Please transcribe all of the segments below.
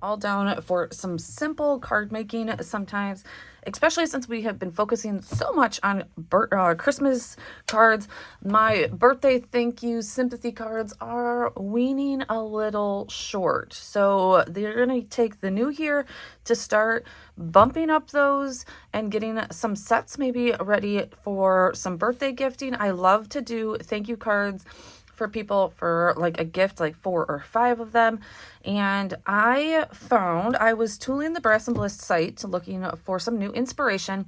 all down for some simple card making sometimes, especially since we have been focusing so much on Christmas cards. My birthday thank you sympathy cards are weaning a little short. So they're going to take the new year to start bumping up those and getting some sets maybe ready for some birthday gifting. I love to do thank you cards for people for like a gift, like 4 or 5 of them. And I was tooling the Brass and Bliss site looking for some new inspiration,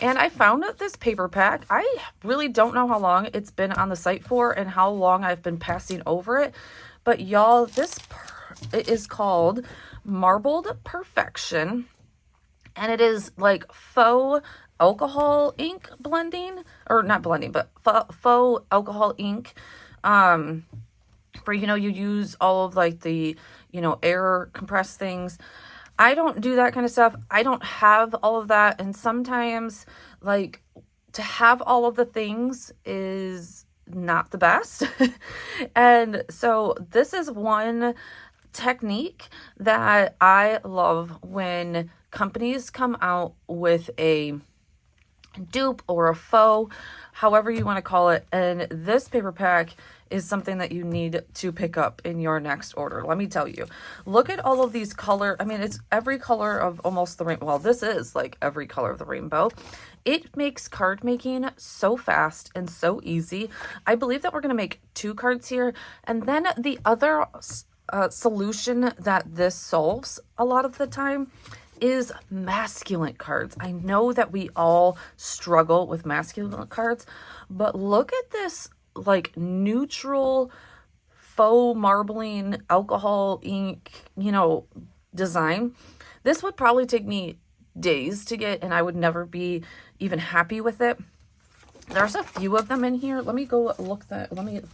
and I found this paper pack. I really don't know how long it's been on the site for and how long I've been passing over it, but y'all, it is called Marbled Perfection, and it is like faux alcohol ink blending, or not blending, but faux alcohol ink, where, you use all of like the, air compressed things. I don't do that kind of stuff. I don't have all of that. And sometimes like to have all of the things is not the best. And so this is one technique that I love when companies come out with a dupe or a faux, however you want to call it. And this paper pack is something that you need to pick up in your next order. Let me tell you, look at all of these color. I mean, it's every color of almost the rainbow. Well, this is like every color of the rainbow. It makes card making so fast and so easy. I believe that we're going to make 2 cards here. And then the other solution that this solves a lot of the time is masculine cards. I know that we all struggle with masculine cards, but look at this like neutral faux marbling alcohol ink, design. This would probably take me days to get, and I would never be even happy with it. There's a few of them in here. Let me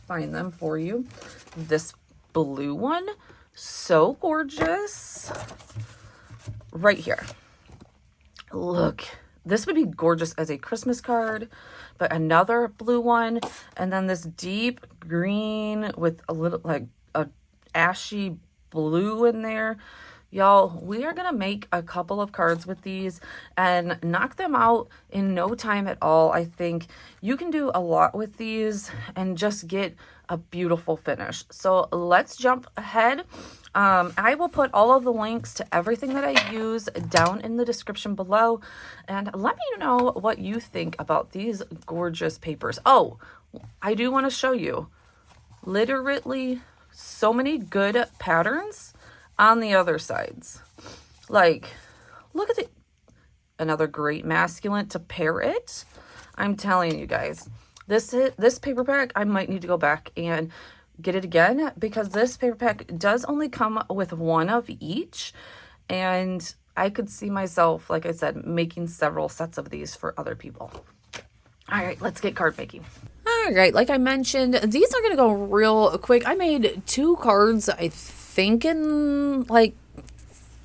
find them for you. This blue one, so gorgeous. Right here. Look, this would be gorgeous as a Christmas card, but another blue one, and then this deep green with a little like a ashy blue in there. Y'all, we are gonna make a couple of cards with these and knock them out in no time at all. I think you can do a lot with these and just get a beautiful finish. So let's jump ahead. I will put all of the links to everything that I use down in the description below, and let me know what you think about these gorgeous papers. Oh, I do want to show you literally so many good patterns on the other sides. Like, look at it. Another great masculine to pair it. I'm telling you guys, this paper pack, I might need to go back and get it again, because this paper pack does only come with one of each, and I could see myself, like I said, making several sets of these for other people. All right, let's get card making. All right, like I mentioned, these are going to go real quick. I made 2 cards, I think, in like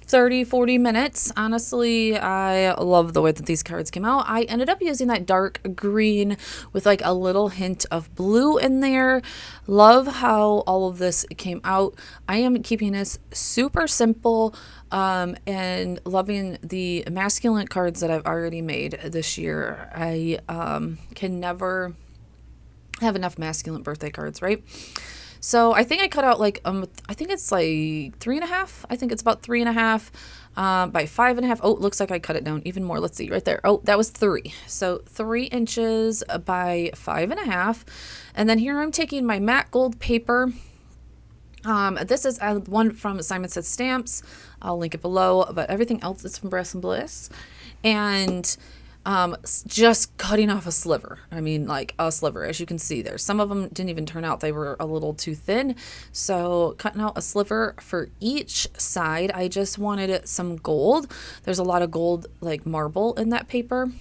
30-40 minutes. Honestly, I love the way that these cards came out. I ended up using that dark green with like a little hint of blue in there. Love how all of this came out. I am keeping this super simple, and loving the masculine cards that I've already made this year. I can never have enough masculine birthday cards, right? So I think I cut out like, I think it's like 3.5. I think it's about 3.5 by 5.5. Oh, it looks like I cut it down even more. Let's see right there. Oh, that was 3. So 3 inches by 5.5. And then here I'm taking my matte gold paper. This is one from Simon Says Stamps. I'll link it below, but everything else is from Brass and Bliss. And just cutting off a sliver. I mean, like a sliver, as you can see there. Some of them didn't even turn out. They were a little too thin. So cutting out a sliver for each side. I just wanted some gold. There's a lot of gold, like marble in that paper.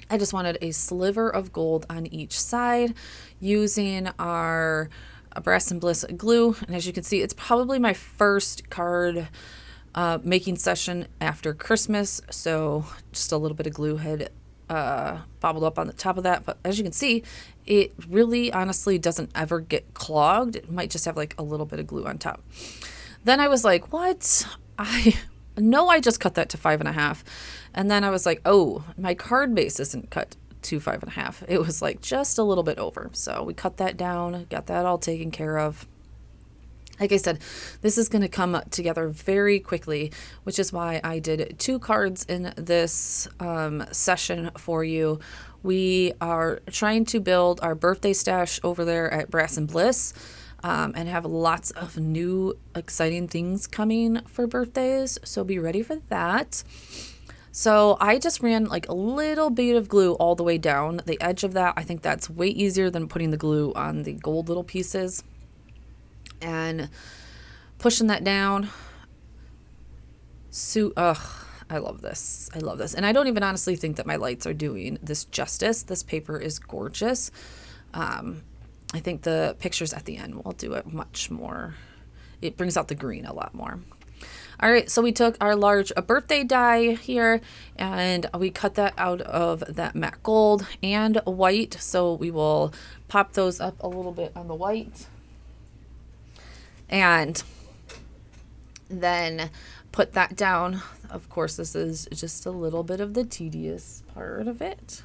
I just wanted a sliver of gold on each side using our Brass and Bliss glue. And as you can see, it's probably my first card making session after Christmas, so just a little bit of glue had bobbled up on the top of that, but as you can see, it really honestly doesn't ever get clogged. It might just have like a little bit of glue on top. Then I was like, what? I know I just cut that to 5.5. And then I was like, oh, my card base isn't cut to 5.5. It was like just a little bit over. So we cut that down, got that all taken care of. Like I said, this is going to come together very quickly, which is why I did 2 cards in this session for you. We are trying to build our birthday stash over there at Brass and Bliss, and have lots of new exciting things coming for birthdays. So be ready for that. So I just ran like a little bit of glue all the way down the edge of that. I think that's way easier than putting the glue on the gold little pieces. And pushing that down. So, I love this. I love this. And I don't even honestly think that my lights are doing this justice. This paper is gorgeous. I think the pictures at the end will do it much more. It brings out the green a lot more. All right, so we took our large birthday die here and we cut that out of that matte gold and white. So we will pop those up a little bit on the white. And then put that down. Of course, this is just a little bit of the tedious part of it.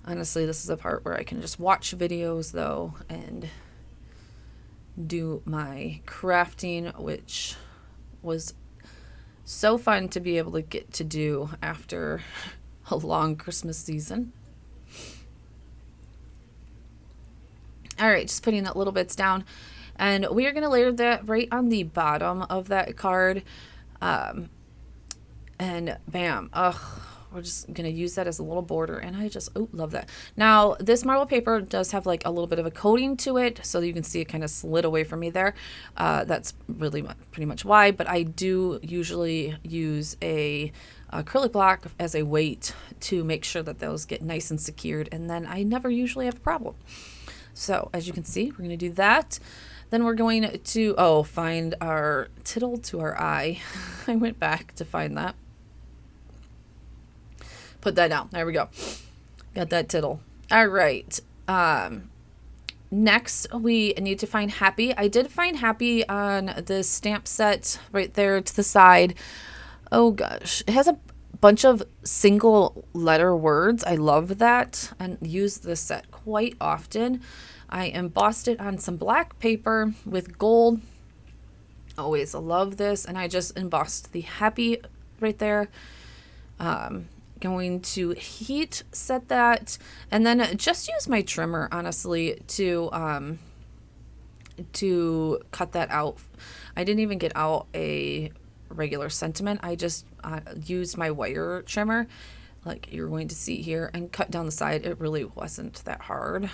Honestly, this is a part where I can just watch videos though and do my crafting, which was so fun to be able to get to do after a long Christmas season. All right, just putting that little bits down. And we are going to layer that right on the bottom of that card. And bam, we're just going to use that as a little border. And I just, love that. Now, this marble paper does have like a little bit of a coating to it. So you can see it kind of slid away from me there. That's really pretty much why. But I do usually use a acrylic block as a weight to make sure that those get nice and secured. And then I never usually have a problem. So as you can see, we're going to do that. Then we're going to, find our tittle to our eye. I went back to find that. Put that down. There we go. Got that tittle. All right. Next, we need to find Happy. I did find Happy on the stamp set right there to the side. Oh gosh. It has a bunch of single letter words. I love that and use this set quite often. I embossed it on some black paper with gold. Always love this. And I just embossed the Happy right there. Going to heat set that and then just use my trimmer honestly to cut that out. I didn't even get out a regular sentiment. I just used my wire trimmer like you're going to see here and cut down the side. It really wasn't that hard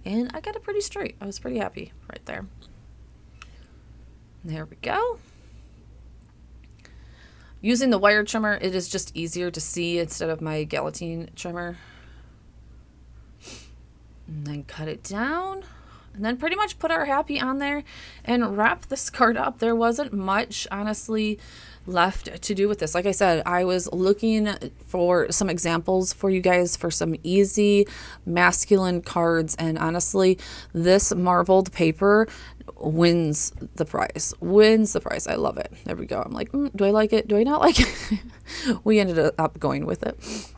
and I got it pretty straight. I was pretty happy right there. There we go. Using the wire trimmer, it is just easier to see instead of my guillotine trimmer. And then cut it down. And then pretty much put our Happy on there and wrap this card up. There wasn't much, honestly, left to do with this. Like I said, I was looking for some examples for you guys for some easy masculine cards. And honestly, this marbled paper wins the prize. I love it. There we go. I'm like, do I like it? Do I not like it? We ended up going with it.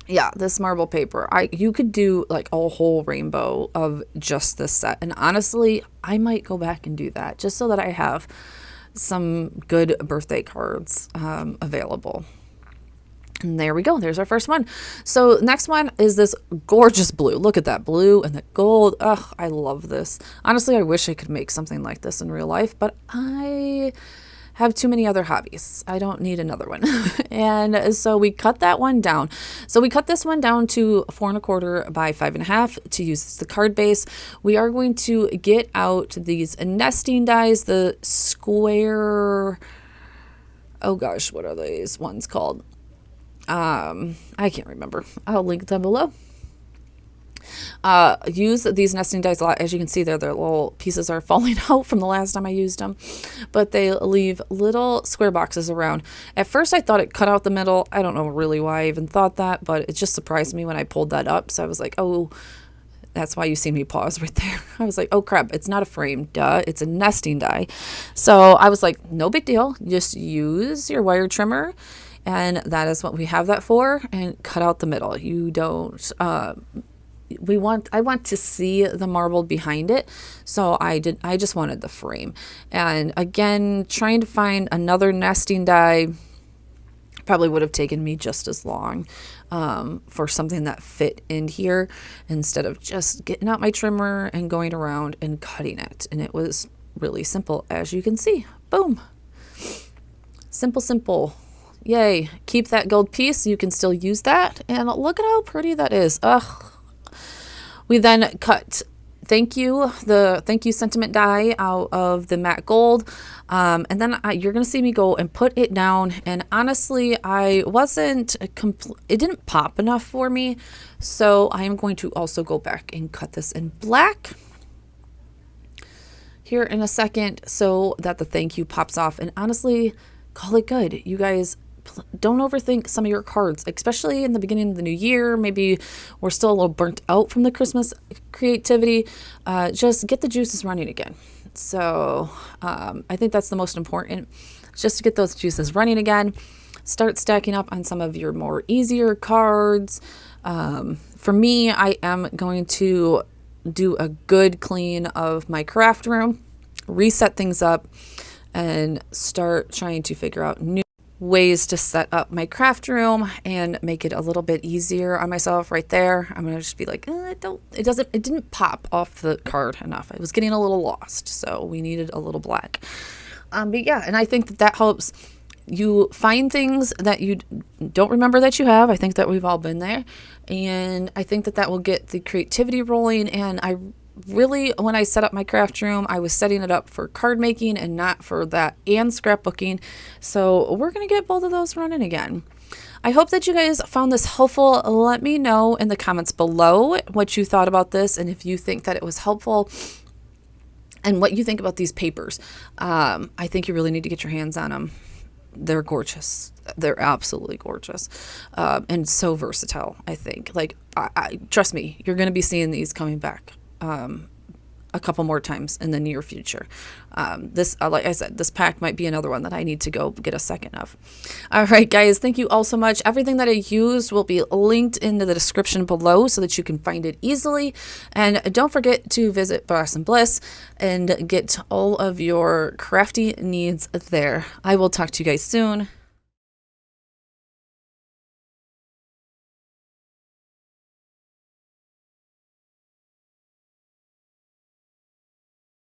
Yeah, this marble paper. You could do like a whole rainbow of just this set. And honestly, I might go back and do that just so that I have some good birthday cards available. And there we go. There's our first one. So next one is this gorgeous blue. Look at that blue and the gold. Ugh, I love this. Honestly, I wish I could make something like this in real life, but I have too many other hobbies. I don't need another one. And so we cut that one down. So we cut this one down to 4.25 by 5.5 to use as the card base. We are going to get out these nesting dies, the square, oh gosh, what are these ones called? I can't remember. I'll link them below. Use these nesting dies a lot. As you can see there, their little pieces are falling out from the last time I used them, but they leave little square boxes around. At first I thought it cut out the middle. I don't know really why I even thought that, but it just surprised me when I pulled that up. So I was like, oh, That's why you see me pause right there. I was like, oh crap, it's not a frame, duh, it's a nesting die. So I was like, no big deal, just use your wire trimmer, and that is what we have that for, and cut out the middle. You don't, I want to see the marble behind it. So I just wanted the frame. And again, trying to find another nesting die probably would have taken me just as long for something that fit in here, instead of just getting out my trimmer and going around and cutting it. And it was really simple, as you can see. Boom. Simple, simple. Yay. Keep that gold piece. You can still use that. And look at how pretty that is. Ugh. We then cut the thank you sentiment die out of the matte gold. And then you're going to see me go and put it down. And honestly, it didn't pop enough for me. So I am going to also go back and cut this in black here in a second, so that the thank you pops off. And honestly, call it good. You guys, don't overthink some of your cards, especially in the beginning of the new year. Maybe we're still a little burnt out from the Christmas creativity. Just get the juices running again. So I think that's the most important, just to get those juices running again. Start stacking up on some of your more easier cards. For me, I am going to do a good clean of my craft room, reset things up, and start trying to figure out new ways to set up my craft room and make it a little bit easier on myself right there. I'm gonna just be like, it didn't pop off the card enough. I was getting a little lost, so we needed a little black. But yeah, and I think that helps you find things that you don't remember that you have. I think that we've all been there, and I think that will get the creativity rolling. And I really, when I set up my craft room, I was setting it up for card making and not for that and scrapbooking. So we're going to get both of those running again. I hope that you guys found this helpful. Let me know in the comments below what you thought about this, and if you think that it was helpful, and what you think about these papers. I think you really need to get your hands on them. They're gorgeous. They're absolutely gorgeous, and so versatile. I think, trust me, you're going to be seeing these coming back a couple more times in the near future. Like I said, this pack might be another one that I need to go get a second of. All right, guys, thank you all so much. Everything that I used will be linked in the description below so that you can find it easily. And don't forget to visit Brass and Bliss and get all of your crafty needs there. I will talk to you guys soon.